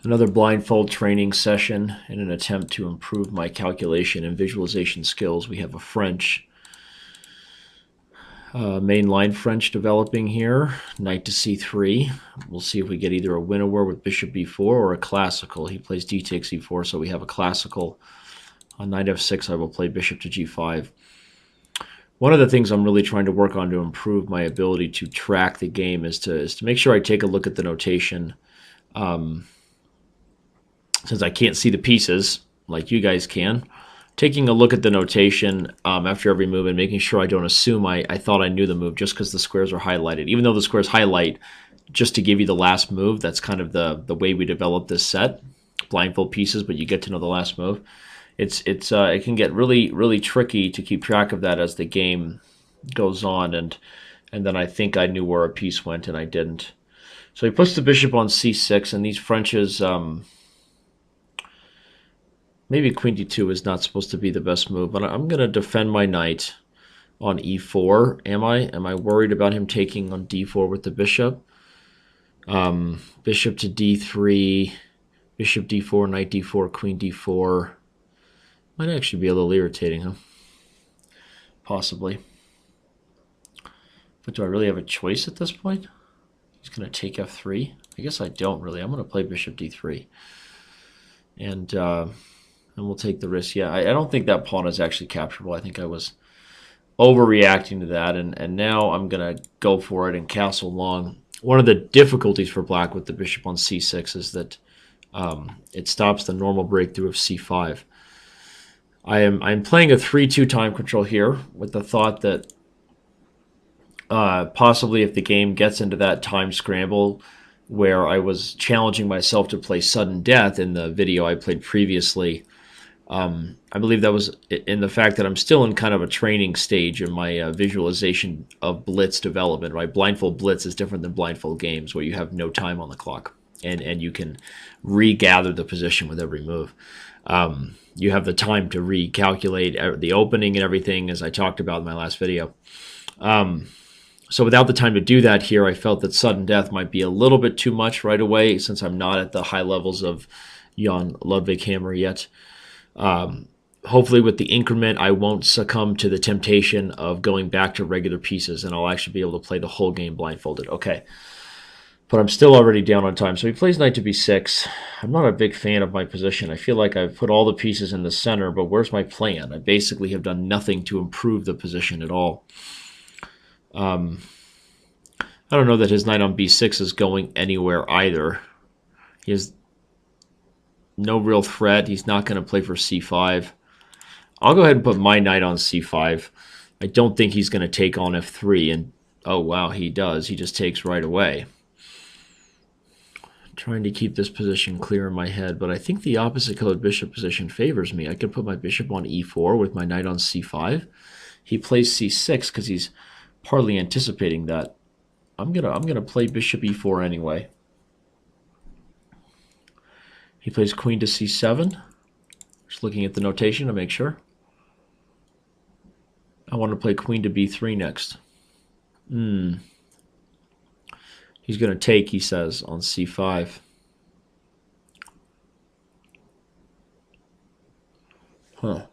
Another blindfold training session in an attempt to improve my calculation and visualization skills. We have a French, mainline French developing here. Knight to c3. We'll see if we get either a winnower with bishop b4 or a classical. He plays d takes e4, so we have a classical. On knight f6, I will play bishop to g5. One of the things I'm really trying to work on to improve my ability to track the game is to make sure I take a look at the notation. Since I can't see the pieces like you guys can, taking a look at the notation after every move and making sure I don't assume I thought I knew the move just because the squares are highlighted. Even though the squares highlight just to give you the last move, that's kind of the way we develop this set, blindfold pieces, but you get to know the last move. It can get really tricky to keep track of that as the game goes on, and then I think I knew where a piece went and I didn't. So he puts the bishop on c6, and these Frenches, maybe queen d2 is not supposed to be the best move, but I'm going to defend my knight on e4. Am I? Am I worried about him taking on d4 with the bishop? Bishop to d3, bishop d4, knight d4, queen d4. Might actually be a little irritating, huh? Possibly. But do I really have a choice at this point? He's going to take f3. I guess I don't really. I'm going to play bishop d3. And we'll take the risk. Yeah, I don't think that pawn is actually capturable. I think I was overreacting to that. And now I'm going to go for it and castle long. One of the difficulties for black with the bishop on c6 is that it stops the normal breakthrough of c5. I'm playing a 3-2 time control here with the thought that possibly if the game gets into that time scramble where I was challenging myself to play sudden death in the video I played previously, I believe that was in the fact that I'm still in kind of a training stage in my visualization of blitz development, right? Blindfold blitz is different than blindfold games where you have no time on the clock and you can regather the position with every move. You have the time to recalculate the opening and everything, as I talked about in my last video. So without the time to do that here, I felt that sudden death might be a little bit too much right away since I'm not at the high levels of Jan Ludwig Hammer yet. Hopefully with the increment, I won't succumb to the temptation of going back to regular pieces, and I'll actually be able to play the whole game blindfolded. Okay. But I'm still already down on time. So he plays knight to b6. I'm not a big fan of my position. I feel like I've put all the pieces in the center, but where's my plan? I basically have done nothing to improve the position at all. I don't know that his knight on b6 is going anywhere either. He has no real threat. He's not going to play for c5. I'll go ahead and put my knight on c5. I don't think he's going to take on f3. And oh, wow, he does. He just takes right away. Trying to keep this position clear in my head, but I think the opposite colored bishop position favors me. I could put my bishop on e4 with my knight on c5. He plays c6 because he's partly anticipating that. I'm gonna play bishop e4 anyway. He plays queen to c7. Just looking at the notation to make sure. I want to play queen to b3 next. He's going to take, he says, on c5. Huh.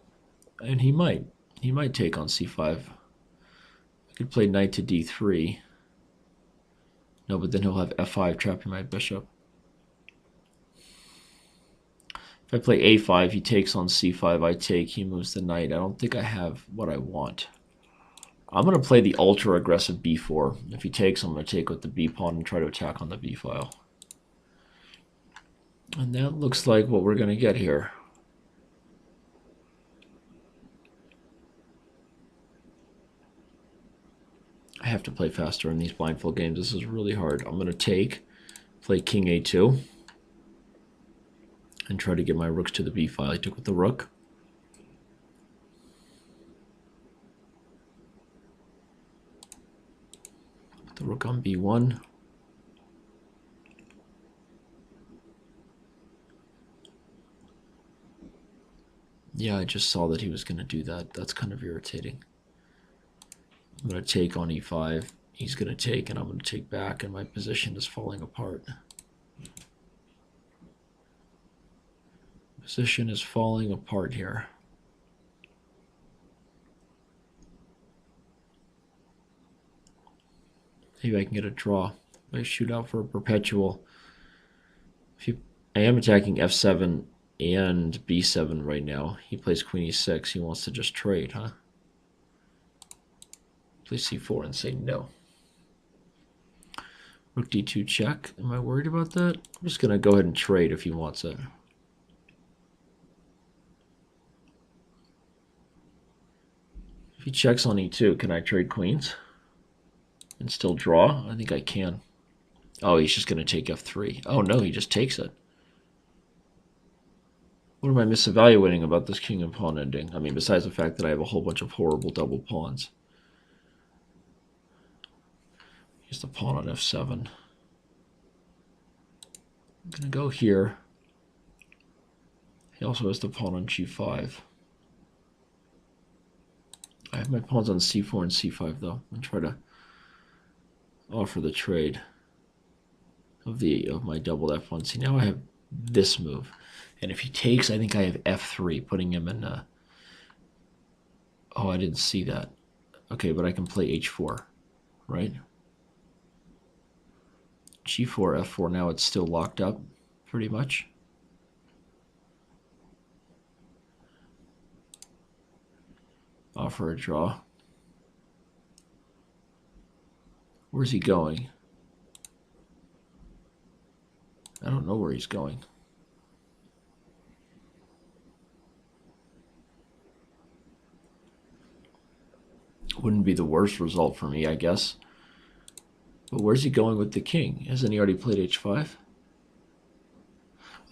And he might. He might take on c5. I could play knight to d3. No, but then he'll have f5 trapping my bishop. If I play a5, he takes on c5, I take, he moves the knight. I don't think I have what I want. I'm going to play the ultra-aggressive b4. If he takes, I'm going to take with the b pawn and try to attack on the b file. And that looks like what we're going to get here. I have to play faster in these blindfold games. This is really hard. I'm going to take, play king a2, and try to get my rooks to the b file. I took with the rook. The rook on b1. Yeah, I just saw that he was going to do that. That's kind of irritating. I'm going to take on e5. He's going to take, and I'm going to take back, and my position is falling apart. Position is falling apart here. Maybe I can get a draw. I shoot out for a perpetual. I am attacking f7 and b7 right now. He plays queen e6. He wants to just trade, huh? Play c4 and say no. Rook d2 check. Am I worried about that? I'm just going to go ahead and trade if he wants it. If he checks on e2, can I trade queens and still draw? I think I can. Oh, he's just going to take f3. Oh, no, he just takes it. What am I misevaluating about this king and pawn ending? I mean, besides the fact that I have a whole bunch of horrible double pawns. Here's the pawn on f7. I'm going to go here. He also has the pawn on g5. I have my pawns on c4 and c5, though. I'm try to offer the trade of my doubled f1. See, now I have this move. And if he takes, I think I have f3, putting him in... Oh, I didn't see that. Okay, but I can play h4, right? g4, f4, now it's still locked up, pretty much. Offer a draw. Where's he going? I don't know where he's going. Wouldn't be the worst result for me, I guess. But where's he going with the king? Hasn't he already played h5?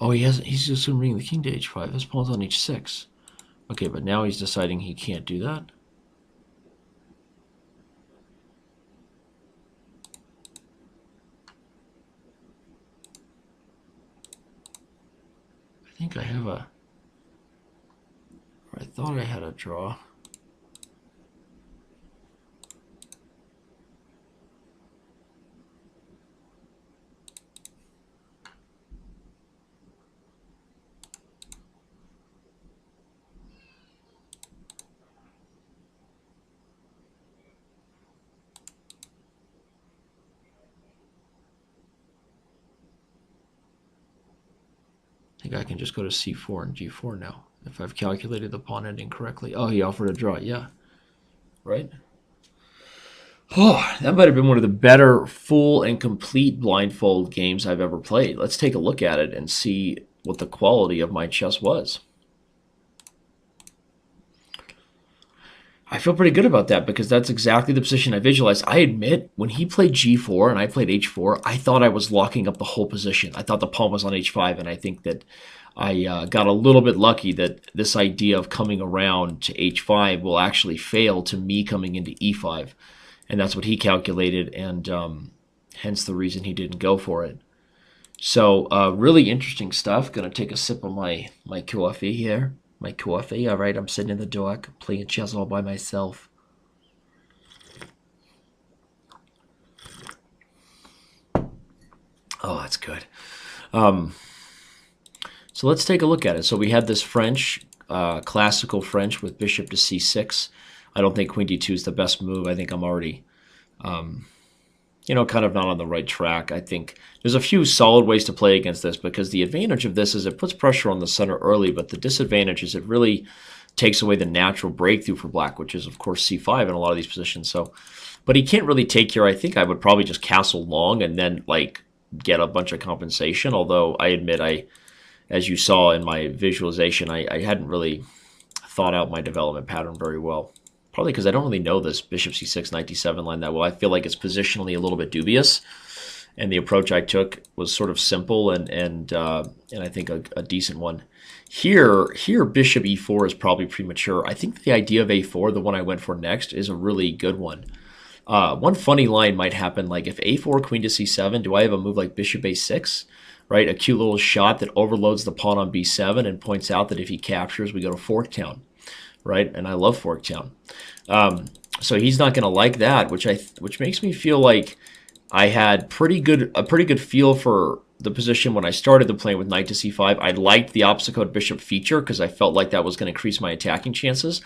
Oh, he hasn't. He's just bringing the king to h5. His pawn's on h6. Okay, but now he's deciding he can't do that. I think I have a... Or I thought I had a draw. I think I can just go to c4 and g4 now, if I've calculated the pawn ending correctly. Oh, he offered a draw, yeah. Right? Oh, that might have been one of the better full and complete blindfold games I've ever played. Let's take a look at it and see what the quality of my chess was. I feel pretty good about that because that's exactly the position I visualized. I admit, when he played g4 and I played h4, I thought I was locking up the whole position. I thought the pawn was on h5, and I think that I got a little bit lucky that this idea of coming around to h5 will actually fail to me coming into e5. And that's what he calculated, and hence the reason he didn't go for it. So really interesting stuff. Going to take a sip of my coffee here. My coffee. All right, I'm sitting in the dark, playing chess all by myself. Oh, that's good. So let's take a look at it. So we had this French, classical French with bishop to c6. I don't think queen d2 is the best move. I think I'm already, kind of not on the right track. I think there's a few solid ways to play against this, because the advantage of this is it puts pressure on the center early, but the disadvantage is it really takes away the natural breakthrough for black, which is, of course, c5 in a lot of these positions. So, but he can't really take here. I think I would probably just castle long and then, get a bunch of compensation, although I admit as you saw in my visualization, I hadn't really thought out my development pattern very well. Probably because I don't really know this bishop c6, knight d7 line that well. I feel like it's positionally a little bit dubious, and the approach I took was sort of simple and I think a decent one. Here bishop e4 is probably premature. I think the idea of a4, the one I went for next, is a really good one. One funny line might happen, like if a4, queen to c7, do I have a move like bishop a6? Right, a cute little shot that overloads the pawn on b7 and points out that if he captures, we go to Forktown. Right, and I love Forktown. So he's not going to like that, which makes me feel like I had a pretty good feel for the position when I started the plan with knight to c5. I liked the opposite code bishop feature because I felt like that was going to increase my attacking chances.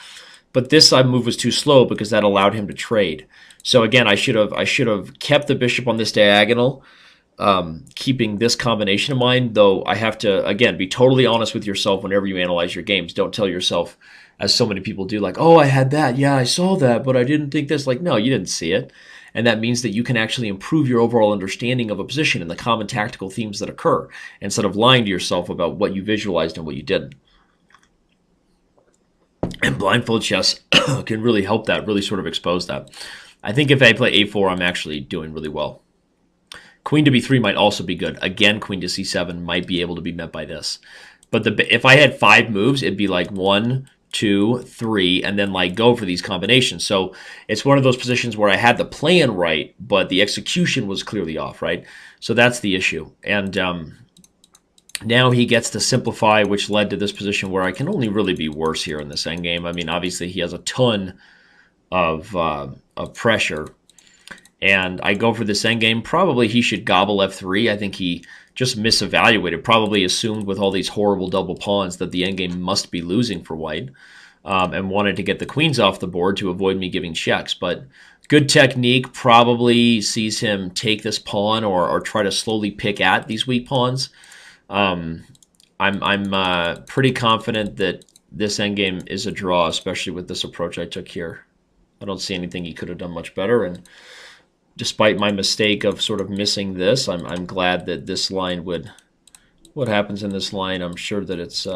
But this side move was too slow because that allowed him to trade. So again, I should have kept the bishop on this diagonal, keeping this combination in mind. Though I have to again be totally honest with yourself whenever you analyze your games. Don't tell yourself, as so many people do, like, "Oh, I had that. Yeah, I saw that, but I didn't think this." Like, no, you didn't see it. And that means that you can actually improve your overall understanding of a position and the common tactical themes that occur, instead of lying to yourself about what you visualized and what you didn't. And blindfold chess can really help that, really sort of expose that. I think if I play a4, I'm actually doing really well. Queen to b3 might also be good. Again, queen to c7 might be able to be met by this. But if I had 5 moves, it'd be like 1, 2, 3, and then like go for these combinations. So it's one of those positions where I had the plan right, but the execution was clearly off, right? So that's the issue. And now he gets to simplify, which led to this position where I can only really be worse here in this endgame. I mean, obviously he has a ton of pressure, and I go for this endgame. Probably he should gobble f3. I think he just misevaluated, probably assumed with all these horrible double pawns that the endgame must be losing for white, and wanted to get the queens off the board to avoid me giving checks. But good technique, probably sees him take this pawn or try to slowly pick at these weak pawns. I'm pretty confident that this endgame is a draw, especially with this approach I took here. I don't see anything he could have done much better, and despite my mistake of sort of missing this, I'm glad that this line would... What happens in this line, I'm sure that it's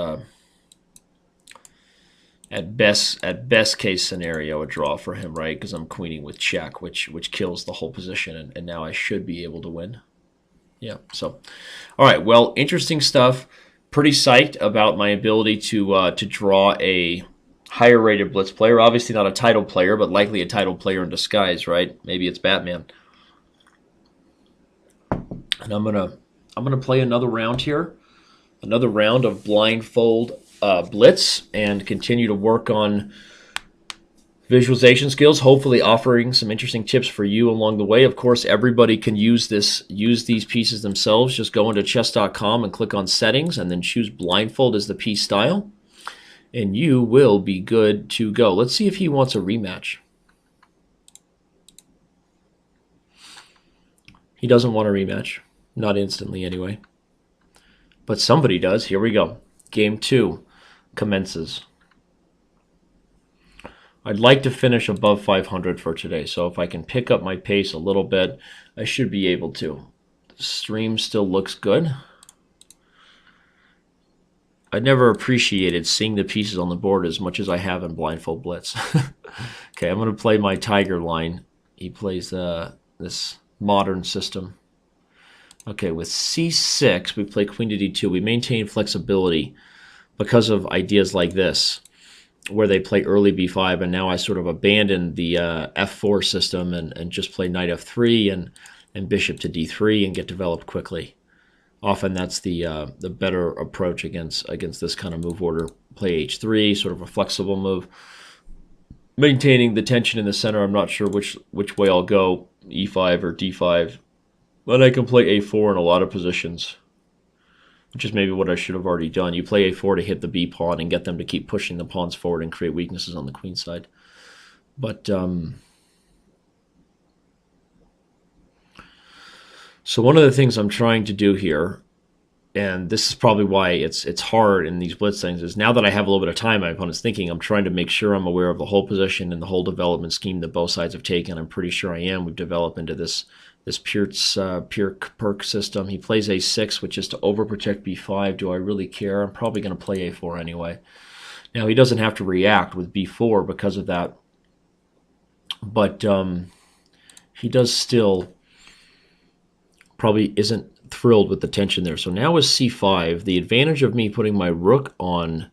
at best case scenario a draw for him, right? Because I'm queening with check, which kills the whole position, and now I should be able to win. Yeah, so all right, well, interesting stuff. Pretty psyched about my ability to draw a higher rated blitz player. Obviously not a title player, but likely a title player in disguise, right? Maybe it's Batman. And I'm gonna play another round here, another round of Blindfold Blitz, and continue to work on visualization skills, hopefully offering some interesting tips for you along the way. Of course, everybody can use these pieces themselves. Just go into chess.com and click on settings and then choose blindfold as the piece style, and you will be good to go. Let's see if he wants a rematch. He doesn't want a rematch. Not instantly anyway. But somebody does. Here we go. Game 2 commences. I'd like to finish above 500 for today, so if I can pick up my pace a little bit, I should be able to. The stream still looks good. I never appreciated seeing the pieces on the board as much as I have in Blindfold Blitz. Okay, I'm going to play my Tiger line. He plays this modern system. Okay, with c6, we play queen to d2. We maintain flexibility because of ideas like this, where they play early b5, and now I sort of abandon the f4 system and just play knight f3 and bishop to d3 and get developed quickly. Often that's the better approach against this kind of move order. Play h3, sort of a flexible move, maintaining the tension in the center. I'm not sure which way I'll go, e5 or d5, but I can play a4 in a lot of positions, which is maybe what I should have already done. You play a4 to hit the b pawn and get them to keep pushing the pawns forward and create weaknesses on the queen side. But so one of the things I'm trying to do here, and this is probably why it's hard in these blitz things, is now that I have a little bit of time, my opponent's thinking, I'm trying to make sure I'm aware of the whole position and the whole development scheme that both sides have taken. I'm pretty sure I am. We've developed into this pure perk system. He plays a6, which is to overprotect b5. Do I really care? I'm probably going to play a4 anyway. Now, he doesn't have to react with b4 because of that, but he does still probably isn't thrilled with the tension there. So now with c5, the advantage of me putting my rook on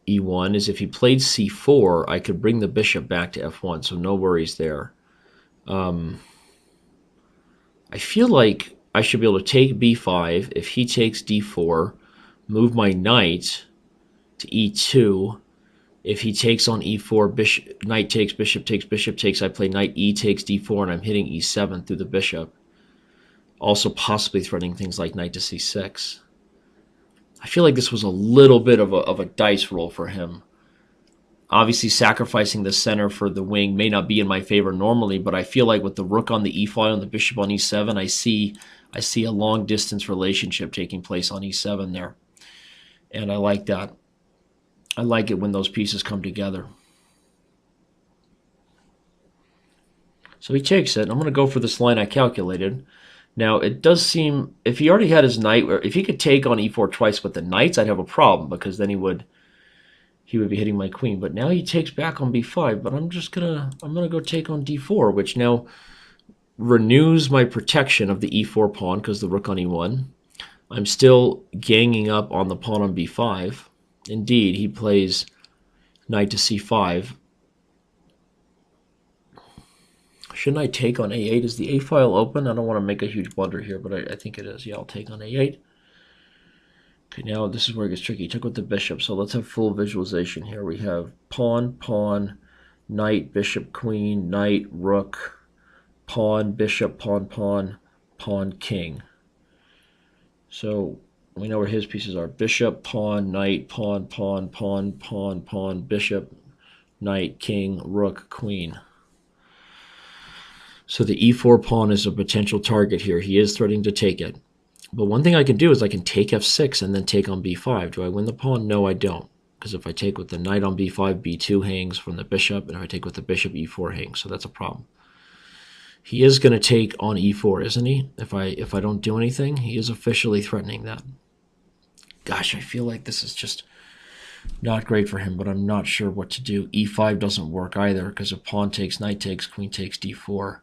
e1 is if he played c4, I could bring the bishop back to f1, so no worries there. I feel like I should be able to take b5 if he takes d4, move my knight to e2. If he takes on e4, knight takes, bishop takes, I play knight e takes d4, and I'm hitting e7 through the bishop. Also possibly threatening things like knight to c6. I feel like this was a little bit of a dice roll for him. Obviously, sacrificing the center for the wing may not be in my favor normally, but I feel like with the rook on the e-file and the bishop on e7, I see a long distance relationship taking place on e7 there. And I like that. I like it when those pieces come together. So he takes it. I'm going to go for this line I calculated. Now, it does seem, if he already had his knight, or if he could take on e4 twice with the knights, I'd have a problem, because then he would be hitting my queen. But now he takes back on b5, but I'm gonna go take on d4, which now renews my protection of the e4 pawn because the rook on e1. I'm still ganging up on the pawn on b5. Indeed, he plays knight to c5. Shouldn't I take on a8? Is the a-file open? I don't want to make a huge blunder here, but I think it is. Yeah, I'll take on a8. Okay, now this is where it gets tricky. He took with the bishop, so let's have full visualization here. We have pawn, pawn, knight, bishop, queen, knight, rook, pawn, bishop, pawn, pawn, pawn, king. So we know where his pieces are. Bishop, pawn, knight, pawn, pawn, pawn, pawn, pawn, bishop, knight, king, rook, queen. So the e4 pawn is a potential target here. He is threatening to take it. But one thing I can do is I can take f6 and then take on b5. Do I win the pawn? No, I don't. Because if I take with the knight on b5, b2 hangs from the bishop, and if I take with the bishop, e4 hangs. So that's a problem. He is going to take on e4, isn't he? If I don't do anything, he is officially threatening that. Gosh, I feel like this is just not great for him, but I'm not sure what to do. e5 doesn't work either, because if pawn takes, knight takes, queen takes, d4.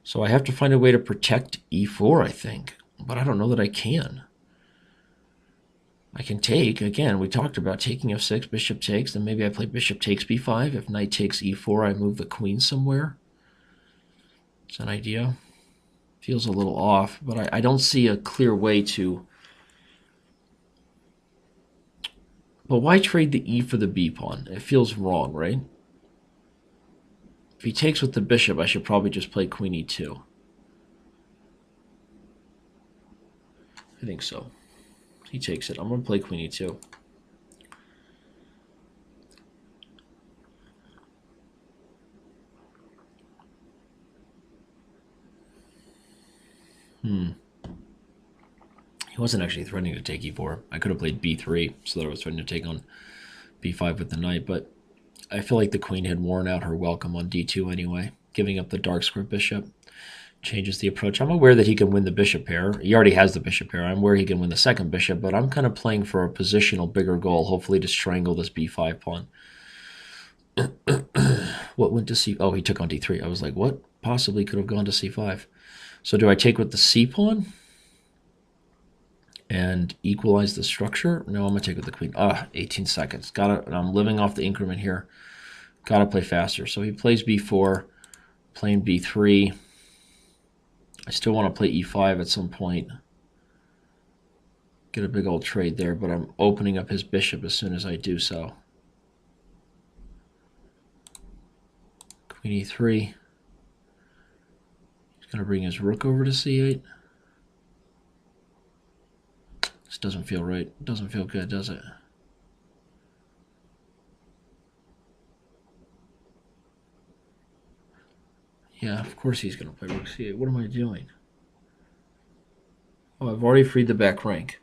So I have to find a way to protect e4, I think. But I don't know that I can. I can take, again, we talked about taking f6, bishop takes, then maybe I play bishop takes b5. If knight takes e4, I move the queen somewhere. It's an idea. Feels a little off, but I don't see a clear way to... But why trade the e for the b pawn? It feels wrong, right? If he takes with the bishop, I should probably just play queen e2. I think so. He takes it. I'm going to play queen e2. He wasn't actually threatening to take e4. I could have played b3 so that I was threatening to take on b5 with the knight, but I feel like the queen had worn out her welcome on d2 anyway. Giving up the dark square bishop changes the approach. I'm aware that he can win the bishop pair. He already has the bishop pair. I'm aware he can win the second bishop, but I'm kind of playing for a positional bigger goal, hopefully to strangle this b5 pawn. What went to c... Oh, he took on d3. I was like, what possibly could have gone to c5? So do I take with the c pawn and equalize the structure? No, I'm going to take with the queen. 18 seconds. I'm living off the increment here. Got to play faster. So he plays b4, playing b3. I still want to play e5 at some point. Get a big old trade there, but I'm opening up his bishop as soon as I do so. Queen e3. He's going to bring his rook over to c8. This doesn't feel right. It doesn't feel good, does it? Yeah, of course he's going to play rook c8. What am I doing? Oh, I've already freed the back rank.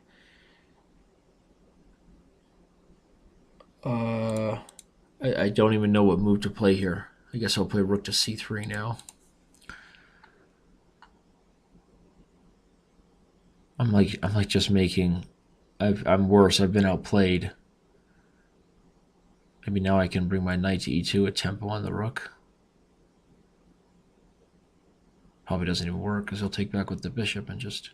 I don't even know what move to play here. I guess I'll play rook to c3 now. I'm like just making... I'm worse. I've been outplayed. Maybe now I can bring my knight to e2 at tempo on the rook. Probably doesn't even work because he'll take back with the bishop and just...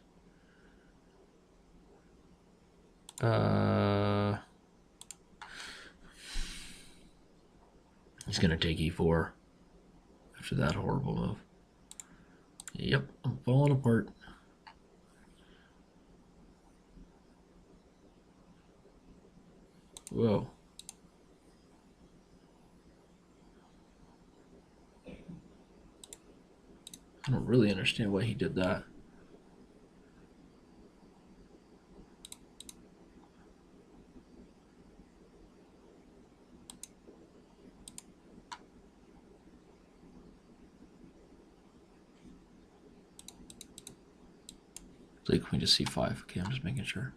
He's going to take e4 after that horrible move. Yep, I'm falling apart. Whoa. I don't really understand why he did that. Play queen to c5. Okay, I'm just making sure.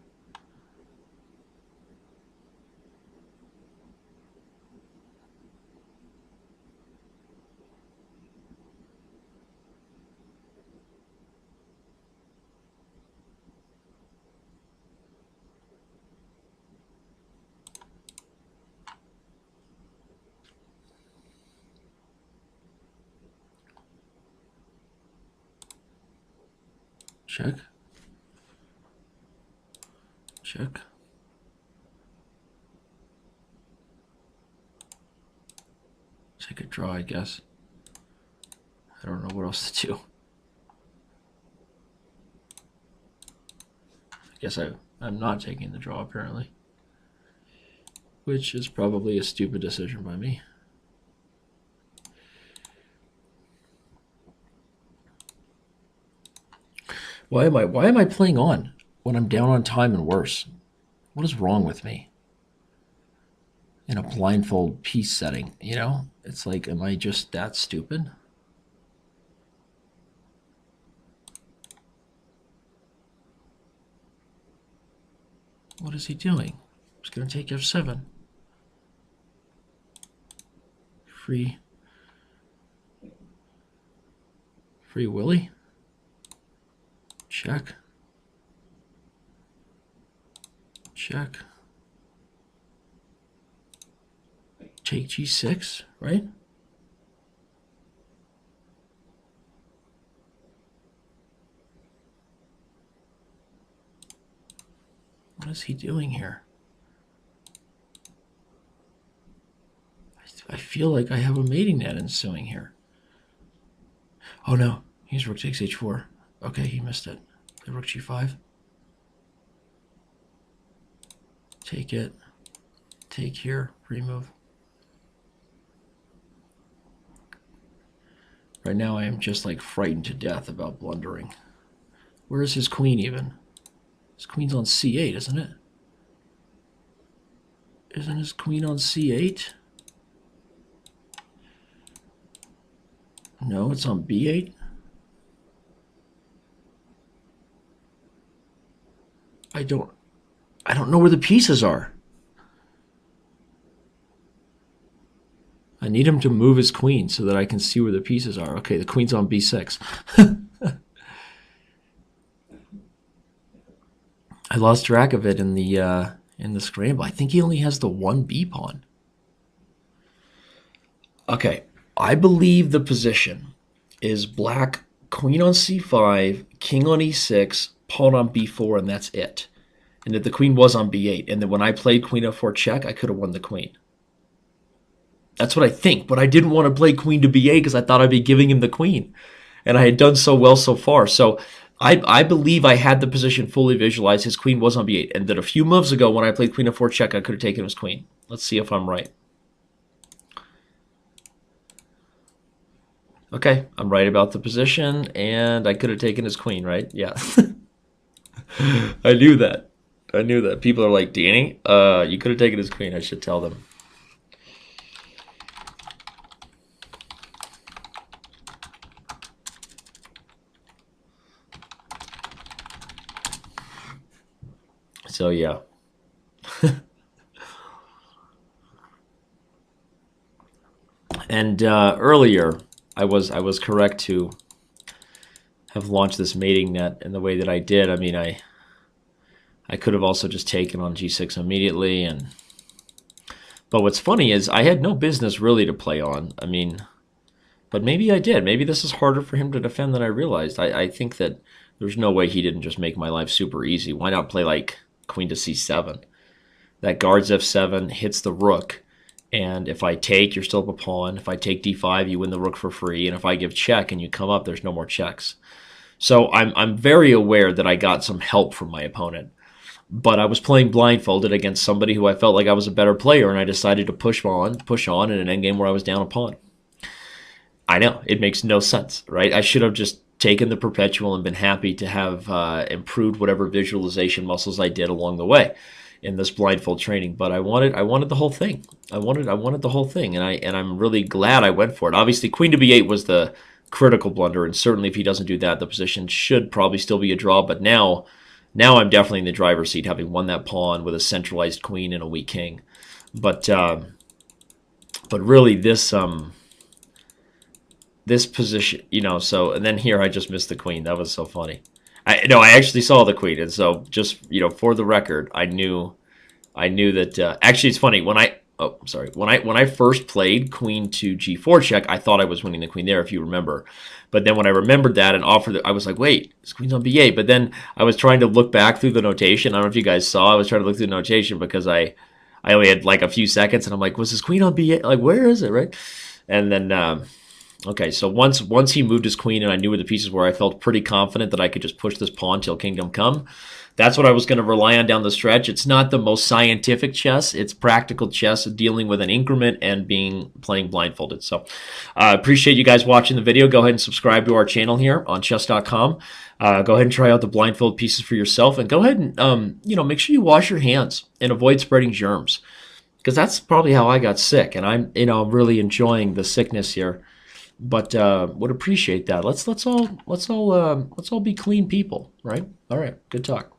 Check. Check. Take a draw, I guess. I don't know what else to do. I guess I'm not taking the draw, apparently. Which is probably a stupid decision by me. Why am I playing on when I'm down on time and worse? What is wrong with me? In a blindfold piece setting, you know? It's like, am I just that stupid? What is he doing? He's going to take f7. Free Willy. Check. Check. Take g6, right? What is he doing here? I feel like I have a mating net ensuing here. Oh no, he's rook takes h4. Okay, he missed it. Play rook g5. Take it. Take here. Remove. Right now I am just like frightened to death about blundering. Where is his queen even? His queen's on c8, isn't it? Isn't his queen on c8? No, it's on b8. I don't know where the pieces are. I need him to move his queen so that I can see where the pieces are. Okay, the queen's on b6. I lost track of it in the scramble. I think he only has the one b pawn. Okay, I believe the position is black queen on c5, king on e6, pawn on b4, and that's it. And that the queen was on b8, and that when I played queen f4 check, I could have won the queen. That's what I think, but I didn't want to play queen to b8 because I thought I'd be giving him the queen. And I had done so well so far. So I believe I had the position fully visualized. His queen was on b8, and that a few moves ago when I played queen f4 check, I could have taken his queen. Let's see if I'm right. Okay, I'm right about the position, and I could have taken his queen, right? Yeah. I knew that. I knew that. People are like, Danny, you could have taken his queen. I should tell them. So, yeah. And earlier, I was correct to have launched this mating net in the way that I did. I mean, I could have also just taken on g6 immediately, but what's funny is I had no business really to play on. I mean, but maybe I did. Maybe this is harder for him to defend than I realized. I think that there's no way he didn't just make my life super easy. Why not play like queen to c7? That guards f7, hits the rook, and if I take, you're still up a pawn. If I take d5, you win the rook for free, and if I give check and you come up, there's no more checks. So I'm very aware that I got some help from my opponent. But I was playing blindfolded against somebody who I felt like I was a better player, and I decided to push on in an endgame where I was down a pawn. I know, it makes no sense, right? I should have just taken the perpetual and been happy to have improved whatever visualization muscles I did along the way in this blindfold training. But I wanted the whole thing. I wanted the whole thing, and I'm really glad I went for it. Obviously, queen to b8 was the critical blunder. And certainly if he doesn't do that, the position should probably still be a draw. But now I'm definitely in the driver's seat, having won that pawn with a centralized queen and a weak king. But really this position, you know, so, and then here I just missed the queen. That was so funny. I actually saw the queen, and so just, you know, for the record, I knew that. Actually, it's funny when I first played queen to g4 check, I thought I was winning the queen there, if you remember. But then when I remembered that and offered it, I was like, wait, this queen's on b8. But then I was trying to look back through the notation. I don't know if you guys saw. I was trying to look through the notation because I only had like a few seconds, and I'm like, was this queen on b8? Like, where is it, right? And then. Okay, so once he moved his queen and I knew where the pieces were, I felt pretty confident that I could just push this pawn till kingdom come. That's what I was going to rely on down the stretch. It's not the most scientific chess. It's practical chess dealing with an increment and playing blindfolded. So appreciate you guys watching the video. Go ahead and subscribe to our channel here on chess.com. Go ahead and try out the blindfold pieces for yourself. And go ahead and make sure you wash your hands and avoid spreading germs. Because that's probably how I got sick. And I'm really enjoying the sickness here. But would appreciate that. Let's all be clean people, right? All right, good talk.